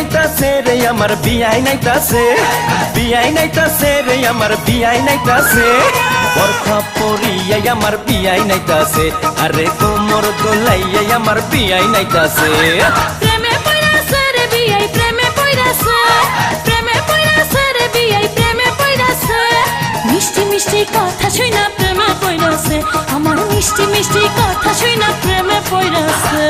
নাইতাছে রে আমার বিয়াই নাইতাছে, বিয়াই নাইতাছে রে আমার বিয়াই নাইতাছে, বরখা পরিয়াই আমার বিয়াই নাইতাছে, আরে কোমর দোলাইয়াই আমার বিয়াই নাইতাছে। প্রেমে পইরাছে রে বিয়াই প্রেমে পইরাছে, প্রেমে পইরাছে রে বিয়াই প্রেমে পইরাছে, মিষ্টি মিষ্টি কথা শুইনা প্রেমে পইরাছে, আমার মিষ্টি মিষ্টি কথা শুইনা প্রেমে পইরাছে।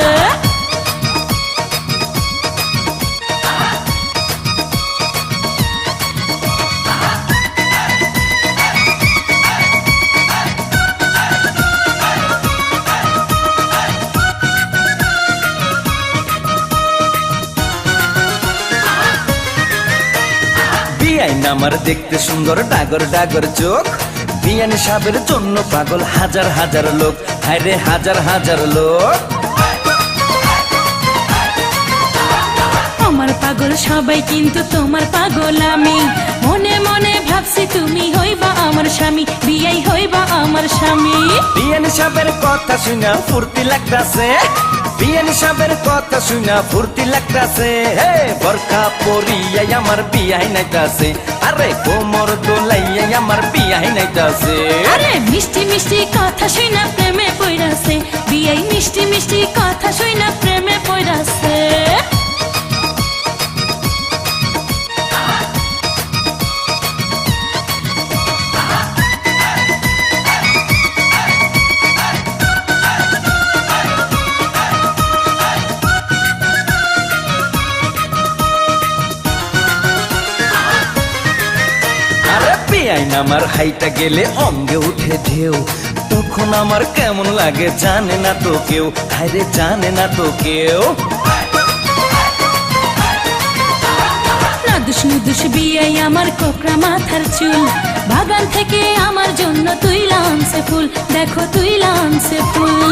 বিয়াইন আমার দেখতে সুন্দর ডাগর ডাগর চোখ, বিয়ান সাহেবের জন্য পাগল হাজার হাজার লোক, হায়রে হাজার হাজার লোক। আমার পাগল সবাই কিন্তু তোমার পাগল আমি, মনে মনে ভাবছি তুমি হইবা আমার স্বামী, বিয়াই হইবা আমার স্বামী। বিয়ান সাহেবের কথা শুনা ফুর্তি লাগতাছে, বিয়ান সাহেবের কথা শুনা ফুর্তি লাগতাছে, হে বরখা পরিয়াই আমার বিয়াই নাইতাছে, আরে কোমর দোলাইয়াই আমার বিয়াই নাইতাছে। আরে মিষ্টি মিষ্টি কথা শুইনা প্রেমে পইরাছে, বিয়াই মিষ্টি মিষ্টি কথা শুইনা প্রেমে পইরাছে। বিয়াইন আমার হাইটা গেলে অঙ্গে উঠে ঢেউ, তখন আমার কেমন লাগে জানে না তো কেউ, হায়রে জানে না তো কেউ। নাদুস নুদুস বিয়াই আমার কোকড়া মাথার চুল, বাগান থেকে আমার জন্য তুইলা আনছে ফুল, দেখো তুইলা আনছে ফুল।